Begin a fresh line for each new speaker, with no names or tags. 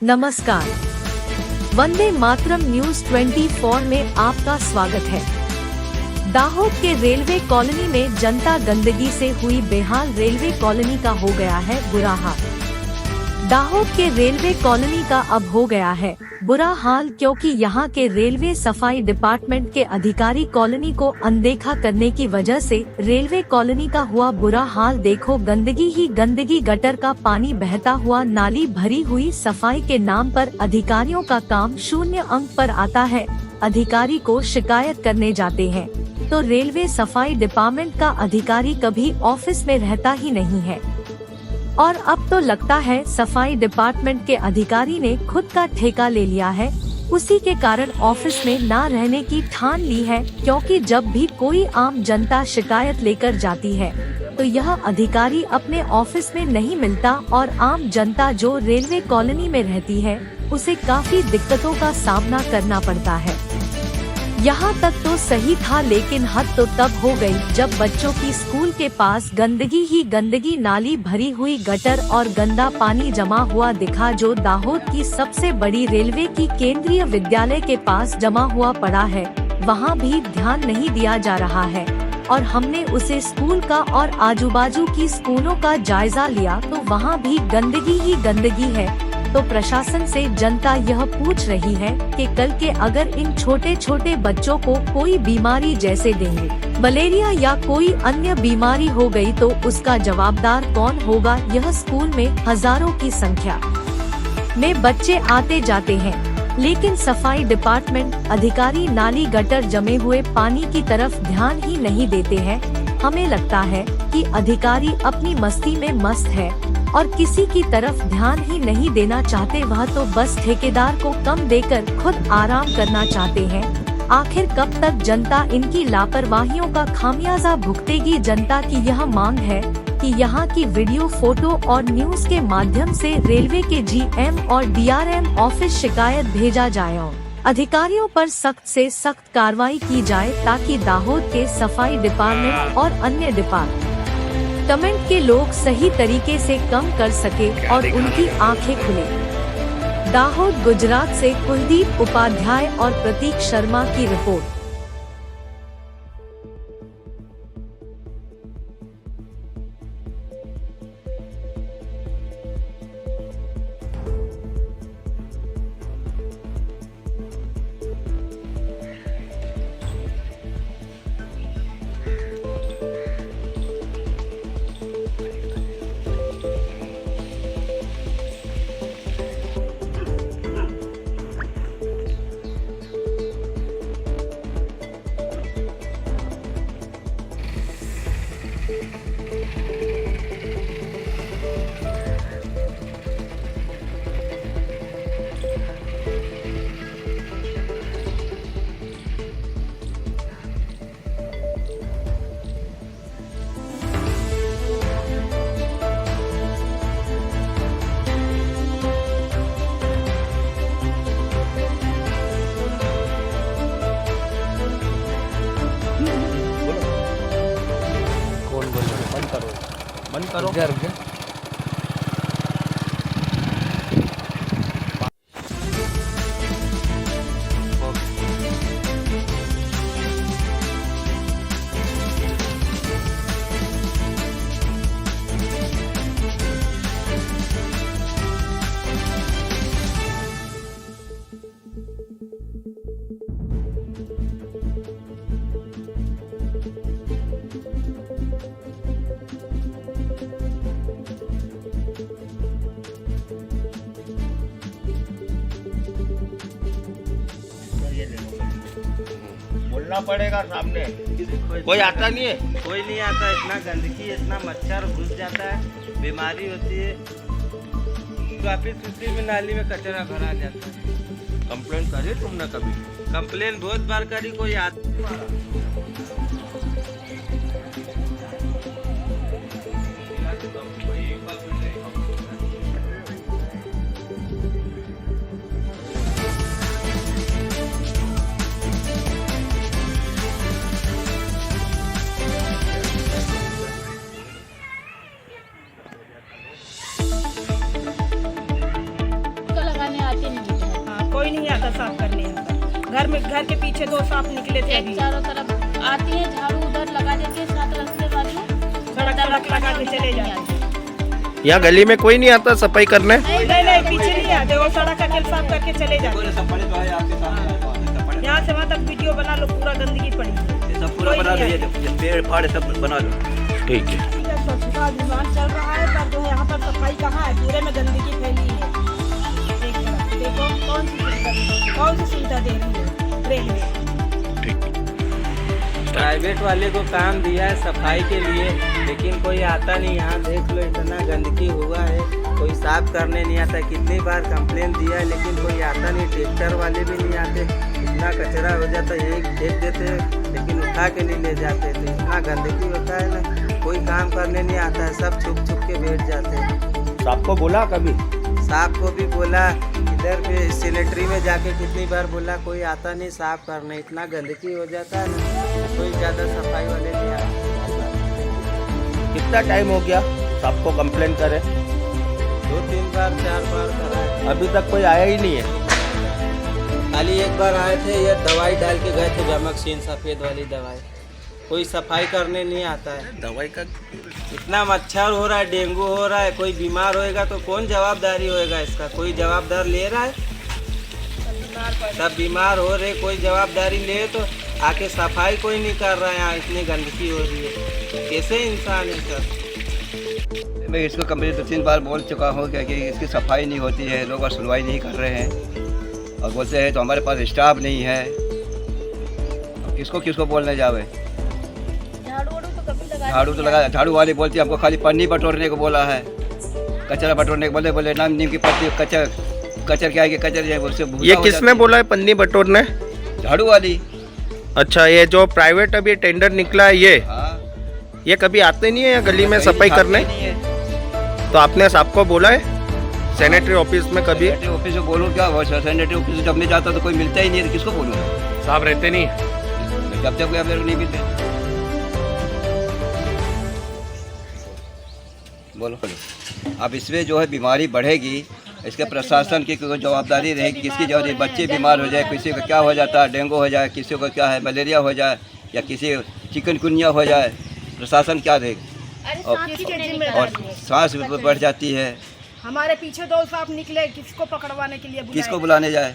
नमस्कार। वंदे मातरम न्यूज 24 में आपका स्वागत है। दाहोद के रेलवे कॉलोनी में जनता गंदगी से हुई बेहाल। रेलवे कॉलोनी का हो गया है बुरा हाल। दाहोद के रेलवे कॉलोनी का अब हो गया है बुरा हाल, क्योंकि यहाँ के रेलवे सफाई डिपार्टमेंट के अधिकारी कॉलोनी को अनदेखा करने की वजह से रेलवे कॉलोनी का हुआ बुरा हाल। देखो, गंदगी ही गंदगी, गटर का पानी बहता हुआ, नाली भरी हुई। सफाई के नाम पर अधिकारियों का काम शून्य अंक पर आता है। अधिकारी को शिकायत करने जाते हैं तो रेलवे सफाई डिपार्टमेंट का अधिकारी कभी ऑफिस में रहता ही नहीं है। और अब तो लगता है सफाई डिपार्टमेंट के अधिकारी ने खुद का ठेका ले लिया है। उसी के कारण ऑफिस में ना रहने की ठान ली है, क्योंकि जब भी कोई आम जनता शिकायत लेकर जाती है तो यह अधिकारी अपने ऑफिस में नहीं मिलता और आम जनता जो रेलवे कॉलोनी में रहती है उसे काफी दिक्कतों का सामना करना पड़ता है। यहाँ तक तो सही था, लेकिन हद तो तब हो गई जब बच्चों की स्कूल के पास गंदगी ही गंदगी, नाली भरी हुई, गटर और गंदा पानी जमा हुआ दिखा, जो दाहोद की सबसे बड़ी रेलवे की केंद्रीय विद्यालय के पास जमा हुआ पड़ा है। वहाँ भी ध्यान नहीं दिया जा रहा है और हमने उसे स्कूल का और आजू-बाजू की स्कूलों का जायजा लिया तो वहाँ भी गंदगी ही गंदगी है। तो प्रशासन से जनता यह पूछ रही है कि कल के अगर इन छोटे छोटे बच्चों को कोई बीमारी जैसे डेंगू, मलेरिया या कोई अन्य बीमारी हो गई तो उसका जवाबदार कौन होगा। यह स्कूल में हजारों की संख्या में बच्चे आते जाते हैं, लेकिन सफाई डिपार्टमेंट अधिकारी नाली गटर जमे हुए पानी की तरफ ध्यान ही नहीं देते हैं। हमें लगता है कि अधिकारी अपनी मस्ती में मस्त है और किसी की तरफ ध्यान ही नहीं देना चाहते। वह तो बस ठेकेदार को कम देकर खुद आराम करना चाहते हैं। आखिर कब तक जनता इनकी लापरवाहियों का खामियाजा भुगतेगी। जनता की यह मांग है कि यहाँ की वीडियो, फोटो और न्यूज के माध्यम से रेलवे के जीएम और डीआरएम ऑफिस शिकायत भेजा जाए और अधिकारियों पर सख्त से सख्त कार्रवाई की जाए, ताकि दाहोद के सफाई डिपार्टमेंट और अन्य डिपार्टमेंट के लोग सही तरीके से कम कर सके और उनकी आंखें खुले। दाहोद, गुजरात से कुलदीप उपाध्याय और प्रतीक शर्मा की रिपोर्ट।
बंद करो। रुक जा।
बोलना पड़ेगा सामने। कोई आता नहीं है,
कोई नहीं आता। इतना गंदगी, इतना मच्छर घुस जाता है, बीमारी होती है। काफी सुस्ती में नाली में कचरा भरा जाता है।
कंप्लेन करी तुमने कभी?
कंप्लेन बहुत बार करी, कोई आता।
लगाने साफ करने घर के पीछे 2 सांप निकले थे अभी।
चारों तरफ आती है, झाड़ू उधर लगा देती है, साथ रास्ते बाजू
सड़क लगा के चले जाते हैं।
यहाँ गली में कोई नहीं आता सफाई करने?
नहीं पीछे नहीं आते, वो सड़क का केल साफ करके चले जाते हैं। यहाँ से वहाँ तक वीडियो बना लो, पूरा गंदगी पड़ी है।
सब पूरा बना दो, पेड़ फाड़ सब बना लो।
ठीक है।
स्वच्छता अभियान चल रहा है, पर जो है यहाँ पर सफाई कहाँ है, पूरे में गंदगी फैली है। एक तरफ देखो कौन सी सुविधा दे रही है रेलवे।
प्राइवेट वाले को काम दिया है सफाई के लिए, लेकिन कोई आता नहीं। यहाँ देख लो इतना गंदगी हुआ है, कोई साफ करने नहीं आता। कितनी बार कंप्लेन दिया है लेकिन कोई आता नहीं। ट्रैक्टर वाले भी नहीं आते, इतना कचरा हो जाता है, यही फेंक देते हैं लेकिन उठा के नहीं ले जाते। तो इतना गंदगी होता है ना, कोई काम करने नहीं आता है, सब छुप छुप के बैठ जाते हैं।
आपको बोला कभी?
साहब को भी बोला, इधर पे सैनिटरी में जाके कितनी बार बोला, कोई आता नहीं साफ करने। इतना गंदगी हो जाता है ना, कोई ज़्यादा सफाई वाले नहीं आते।
कितना टाइम हो गया आपको कंप्लेन करे?
2-3 बार 4 बार करा है,
अभी तक कोई आया ही नहीं है।
खाली एक बार आए थे, ये दवाई डाल के गए थे, गैमोक्सिन सफ़ेद वाली दवाई। कोई सफाई करने नहीं आता है।
दवाई का
इतना मच्छर हो रहा है, डेंगू हो रहा है, कोई बीमार होएगा तो कौन जवाबदारी होएगा इसका? कोई जवाबदार ले रहा है? सब बीमार हो रहे, कोई जवाबदारी ले तो आके सफाई कोई नहीं कर रहा है। यहाँ इतनी गंदगी हो रही है, कैसे इंसान है सर?
मैं इसको कंप्लीट 2-3 बार बोल चुका हूँ कि इसकी सफाई नहीं होती है, लोग सुनवाई नहीं कर रहे हैं और बोलते हैं तो हमारे पास स्टाफ नहीं है। किसको बोलने जावे? झाड़ू तो लगा, झाड़ू वाली बोलती है हमको खाली पन्नी बटोरने को बोला है, कचरा बटोरने को बोले ना, नीम की पत्ती कचर क्या है कि कचर जाए बोलते।
ये किसने बोला है पन्नी बटोरने?
झाड़ू वाली।
अच्छा, ये जो प्राइवेट अभी टेंडर निकला है ये?
हाँ।
ये कभी आते नहीं है या गली में सफाई करने?
नहीं है।
तो आपने सबको बोला है सैनिटरी ऑफिस में कभी?
सैनिटरी ऑफिस में बोलूँ क्या? सैनिटरी ऑफिस जब नहीं जाता तो कोई मिलता ही नहीं है, तो किसको बोलूँ?
साहब रहते नहीं?
जब तक कोई मेरे को नहीं मिलते। बोलो। अब इसमें जो है बीमारी बढ़ेगी, इसके प्रशासन की कोई जवाबदारी रहेगी। किसकी जवाबदारी? बच्चे बीमार हो जाए, किसी को क्या हो जाता है, डेंगू हो जाए, किसी को क्या है मलेरिया हो जाए, या किसी चिकनगुनिया हो जाए, प्रशासन क्या देगा? और सांस बढ़ जाती है।
हमारे पीछे 2 सांप निकले, किसको पकड़वाने के लिए
किसको बुलाने जाए?